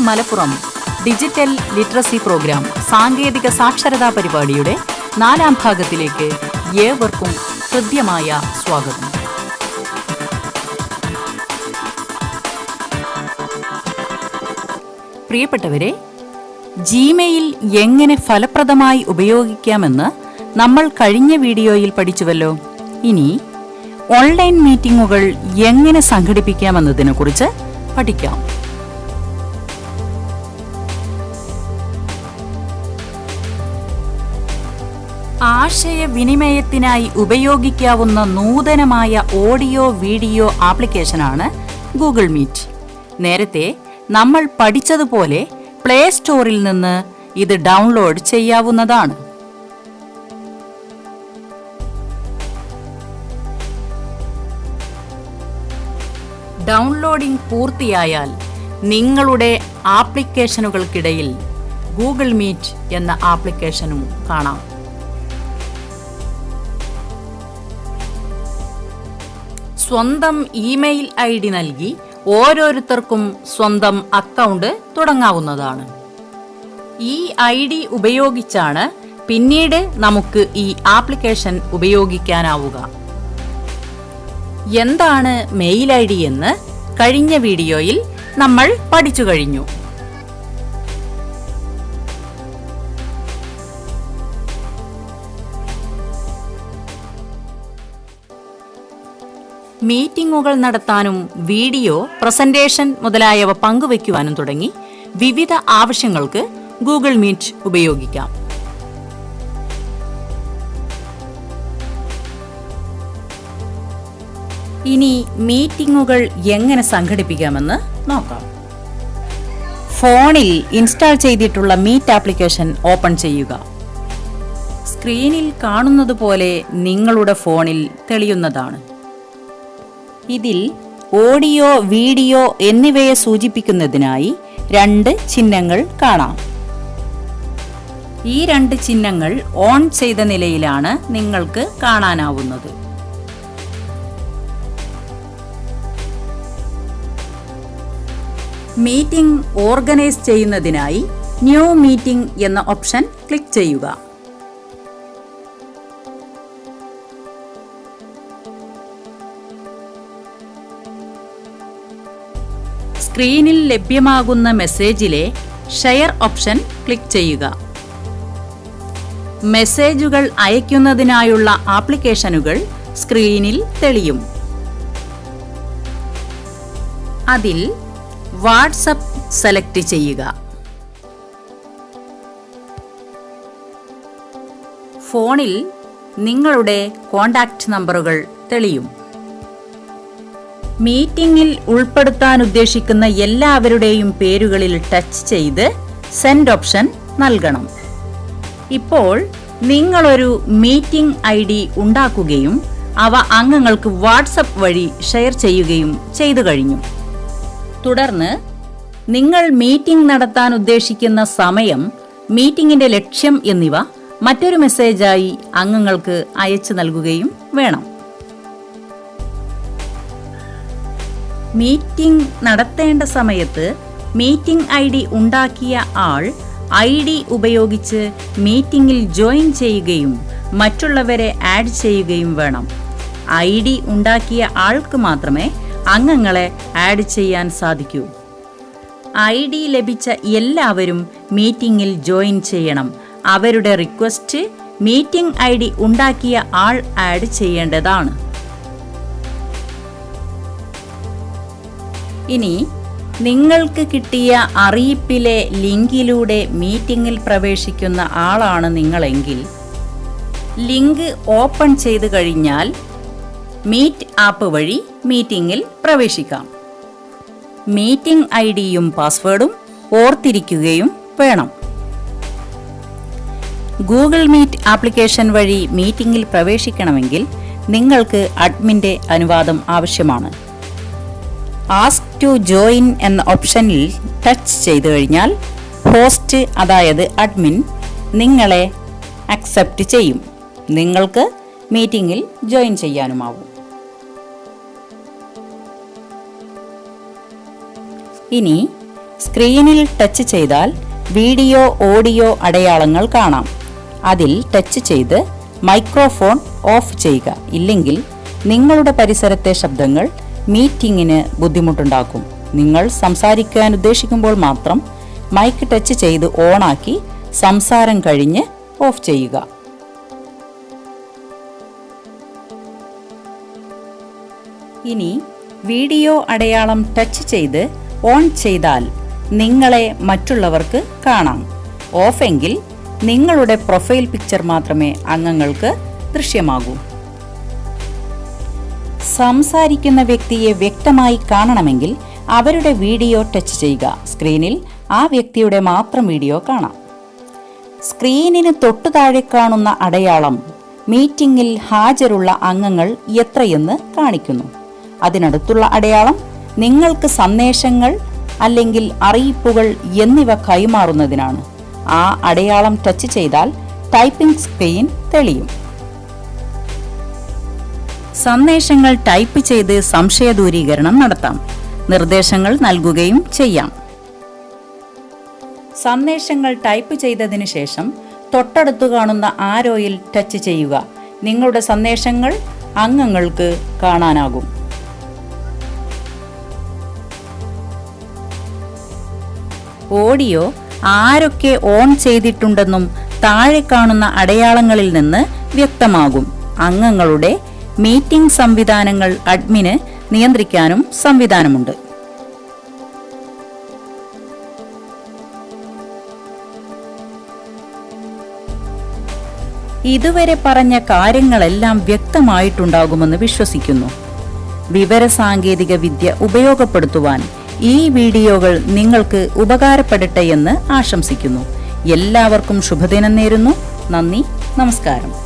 Malappuram digital literacy programme സാങ്കേതിക സാക്ഷരതാ പരിപാടിയുടെ 4ാം ഭാഗത്തിലേക്ക് ഏവർക്കും ഹൃദ്യമായ സ്വാഗതം. പ്രിയപ്പെട്ടവരെ, ജിമെയിൽ എങ്ങനെ ഫലപ്രദമായി ഉപയോഗിക്കാമെന്ന് നമ്മൾ കഴിഞ്ഞ വീഡിയോയിൽ പഠിച്ചുവല്ലോ. ഇനി ഓൺലൈൻ മീറ്റിംഗുകൾ എങ്ങനെ സംഘടിപ്പിക്കാമെന്നതിനെക്കുറിച്ച് പഠിക്കാം. ആശയവിനിമയത്തിനായി ഉപയോഗിക്കാവുന്ന നൂതനമായ ഓഡിയോ വീഡിയോ ആപ്ലിക്കേഷനാണ് ഗൂഗിൾ മീറ്റ്. നേരത്തെ നമ്മൾ പഠിച്ചതുപോലെ പ്ലേ സ്റ്റോറിൽ നിന്ന് ഇത് ഡൗൺലോഡ് ചെയ്യാവുന്നതാണ്. ഡൗൺലോഡിംഗ് പൂർത്തിയായാൽ നിങ്ങളുടെ ആപ്ലിക്കേഷനുകൾക്കിടയിൽ ഗൂഗിൾ മീറ്റ് എന്ന ആപ്ലിക്കേഷനും കാണാം. സ്വന്തം ഇമെയിൽ ID നൽകി ഓരോരുത്തർക്കും സ്വന്തം അക്കൗണ്ട് തുടങ്ങാവുന്നതാണ്. ഈ ID ഉപയോഗിച്ചാണ് പിന്നീട് നമുക്ക് ഈ ആപ്ലിക്കേഷൻ ഉപയോഗിക്കാനാവുക. എന്താണ് മെയിൽ ID എന്ന് കഴിഞ്ഞ വീഡിയോയിൽ നമ്മൾ പഠിച്ചു കഴിഞ്ഞു. മീറ്റിംഗുകൾ നടത്താനും വീഡിയോ പ്രസന്റേഷൻ മുതലായവ പങ്കുവയ്ക്കുവാനും തുടങ്ങി വിവിധ ആവശ്യങ്ങൾക്ക് ഗൂഗിൾ മീറ്റ് ഉപയോഗിക്കാം. ഇനി മീറ്റിംഗുകൾ എങ്ങനെ സംഘടിപ്പിക്കാമെന്ന് നോക്കാം. ഫോണിൽ ഇൻസ്റ്റാൾ ചെയ്തിട്ടുള്ള മീറ്റ് ആപ്ലിക്കേഷൻ ഓപ്പൺ ചെയ്യുക. സ്ക്രീനിൽ കാണുന്നത് പോലെ നിങ്ങളുടെ ഫോണിൽ തെളിയുന്നതാണ്. ഇതിൽ ഓഡിയോ, വീഡിയോ എന്നിവയെ സൂചിപ്പിക്കുന്നതിനായി 2 ചിഹ്നങ്ങൾ കാണാം. ഈ 2 ചിഹ്നങ്ങൾ ഓൺ ചെയ്ത നിലയിലാണ് നിങ്ങൾക്ക് കാണാനാവുന്നത്. മീറ്റിംഗ് ഓർഗനൈസ് ചെയ്യുന്നതിനായി ന്യൂ മീറ്റിംഗ് എന്ന ഓപ്ഷൻ ക്ലിക്ക് ചെയ്യുക. സ്ക്രീനിൽ ലഭ്യമാകുന്ന മെസ്സേജിലെ ഷെയർ ഓപ്ഷൻ ക്ലിക്ക് ചെയ്യുക. മെസ്സേജുകൾ അയക്കുന്നതിനായുള്ള ആപ്ലിക്കേഷനുകൾ സ്ക്രീനിൽ തെളിയും. അതിൽ വാട്ട്സ്ആപ്പ് സെലക്ട് ചെയ്യുക. ഫോണിൽ നിങ്ങളുടെ കോൺടാക്റ്റ് നമ്പറുകൾ തെളിയും. മീറ്റിംഗിൽ ഉൾപ്പെടുത്താൻ ഉദ്ദേശിക്കുന്ന എല്ലാവരുടെയും പേരുകളിൽ ടച്ച് ചെയ്ത് സെൻഡ് ഓപ്ഷൻ നൽകണം. ഇപ്പോൾ നിങ്ങളൊരു മീറ്റിംഗ് ID ഉണ്ടാക്കുകയും അവ അംഗങ്ങൾക്ക് വാട്ട്സ്ആപ്പ് വഴി ഷെയർ ചെയ്യുകയും ചെയ്തു കഴിഞ്ഞു. തുടർന്ന് നിങ്ങൾ മീറ്റിംഗ് നടത്താൻ ഉദ്ദേശിക്കുന്ന സമയം, മീറ്റിംഗിന്റെ ലക്ഷ്യം എന്നിവ മറ്റൊരു മെസ്സേജായി അംഗങ്ങൾക്ക് അയച്ചു നൽകുകയും വേണം. മീറ്റിംഗ് നടത്തേണ്ട സമയത്ത് മീറ്റിംഗ് ID ഉണ്ടാക്കിയ ആൾ ID ഉപയോഗിച്ച് മീറ്റിംഗിൽ ജോയിൻ ചെയ്യുകയും മറ്റുള്ളവരെ ആഡ് ചെയ്യുകയും വേണം. ID ഉണ്ടാക്കിയ ആൾക്ക് മാത്രമേ അംഗങ്ങളെ ആഡ് ചെയ്യാൻ സാധിക്കൂ. ID ലഭിച്ച എല്ലാവരും മീറ്റിംഗിൽ ജോയിൻ ചെയ്യണം. അവരുടെ റിക്വസ്റ്റ് മീറ്റിംഗ് ID ഉണ്ടാക്കിയ ആൾ ആഡ് ചെയ്യേണ്ടതാണ്. ഇനി നിങ്ങൾക്ക് കിട്ടിയ അറിയിപ്പിലെ ലിങ്കിലൂടെ മീറ്റിംഗിൽ പ്രവേശിക്കുന്ന ആളാണ് നിങ്ങളെങ്കിൽ, ലിങ്ക് ഓപ്പൺ ചെയ്തു കഴിഞ്ഞാൽ മീറ്റ് ആപ്പ് വഴി മീറ്റിംഗിൽ പ്രവേശിക്കാം. മീറ്റിംഗ് IDയും പാസ്വേഡും ഓർത്തിരിക്കുകയും വേണം. ഗൂഗിൾ മീറ്റ് ആപ്ലിക്കേഷൻ വഴി മീറ്റിംഗിൽ പ്രവേശിക്കണമെങ്കിൽ നിങ്ങൾക്ക് അഡ്മിൻ്റെ അനുവാദം ആവശ്യമാണ്. ആസ്ക് ടു ജോയിൻ എന്ന ഓപ്ഷനിൽ ടച്ച് ചെയ്തു കഴിഞ്ഞാൽ ഹോസ്റ്റ്, അതായത് അഡ്മിൻ, നിങ്ങളെ അക്സെപ്റ്റ് ചെയ്യും. നിങ്ങൾക്ക് മീറ്റിംഗിൽ ജോയിൻ ചെയ്യാനുമാവും. ഇനി സ്ക്രീനിൽ ടച്ച് ചെയ്താൽ വീഡിയോ ഓഡിയോ അടയാളങ്ങൾ കാണാം. അതിൽ ടച്ച് ചെയ്ത് മൈക്രോഫോൺ ഓഫ് ചെയ്യുക. ഇല്ലെങ്കിൽ നിങ്ങളുടെ പരിസരത്തെ ശബ്ദങ്ങൾ മീറ്റിംഗിന് ബുദ്ധിമുട്ടുണ്ടാക്കും. നിങ്ങൾ സംസാരിക്കാൻ ഉദ്ദേശിക്കുമ്പോൾ മാത്രം മൈക്ക് ടച്ച് ചെയ്ത് ഓണാക്കി സംസാരം കഴിഞ്ഞ് ഓഫ് ചെയ്യുക. ഇനി വീഡിയോ അടയാളം ടച്ച് ചെയ്ത് ഓൺ ചെയ്താൽ നിങ്ങളെ മറ്റുള്ളവർക്ക് കാണാം. ഓഫെങ്കിൽ നിങ്ങളുടെ പ്രൊഫൈൽ പിക്ചർ മാത്രമേ അംഗങ്ങൾക്ക് ദൃശ്യമാകൂ. സംസാരിക്കുന്ന വ്യക്തിയെ വ്യക്തമായി കാണണമെങ്കിൽ അവരുടെ വീഡിയോ ടച്ച് ചെയ്യുക. സ്ക്രീനിൽ ആ വ്യക്തിയുടെ മാത്രം വീഡിയോ കാണാം. സ്ക്രീനിന് തൊട്ടു താഴെ കാണുന്ന അടയാളം മീറ്റിംഗിൽ ഹാജരുള്ള അംഗങ്ങൾ എത്രയെന്ന് കാണിക്കുന്നു. അതിനടുത്തുള്ള അടയാളം നിങ്ങൾക്ക് സന്ദേശങ്ങൾ അല്ലെങ്കിൽ അറിയിപ്പുകൾ എന്നിവ കൈമാറുന്നതിനാണ്. ആ അടയാളം ടച്ച് ചെയ്താൽ ടൈപ്പിംഗ് സ്ക്രീൻ തെളിയും. സന്ദേശങ്ങൾ ടൈപ്പ് ചെയ്ത് സംശയ ദൂരീകരണം നടത്താം. നിർദ്ദേശങ്ങൾ നൽകുകയും ചെയ്യാം. സന്ദേശങ്ങൾ ടൈപ്പ് ചെയ്തതിനു ശേഷം തൊട്ടടുത്ത് കാണുന്ന ആരോയിൽ ടച്ച് ചെയ്യുക. നിങ്ങളുടെ സന്ദേശങ്ങൾ അംഗങ്ങൾക്ക് കാണാനാകും. ഓഡിയോ ആരൊക്കെ ഓൺ ചെയ്തിട്ടുണ്ടെന്നും താഴെ കാണുന്ന അടയാളങ്ങളിൽ നിന്ന് വ്യക്തമാകും. അംഗങ്ങളുടെ മീറ്റിംഗ് സംവിധാനങ്ങൾ അഡ്മിന് നിയന്ത്രിക്കാനും സംവിധാനമുണ്ട്. ഇതുവരെ പറഞ്ഞ കാര്യങ്ങളെല്ലാം വ്യക്തമായിട്ടുണ്ടാകുമെന്ന് വിശ്വസിക്കുന്നു. വിവരസാങ്കേതിക വിദ്യ ഉപയോഗപ്പെടുത്തുവാൻ ഈ വീഡിയോകൾ നിങ്ങൾക്ക് ഉപകാരപ്പെടട്ടെ എന്ന് ആശംസിക്കുന്നു. എല്ലാവർക്കും ശുഭദിനം നേരുന്നു. നന്ദി, നമസ്കാരം.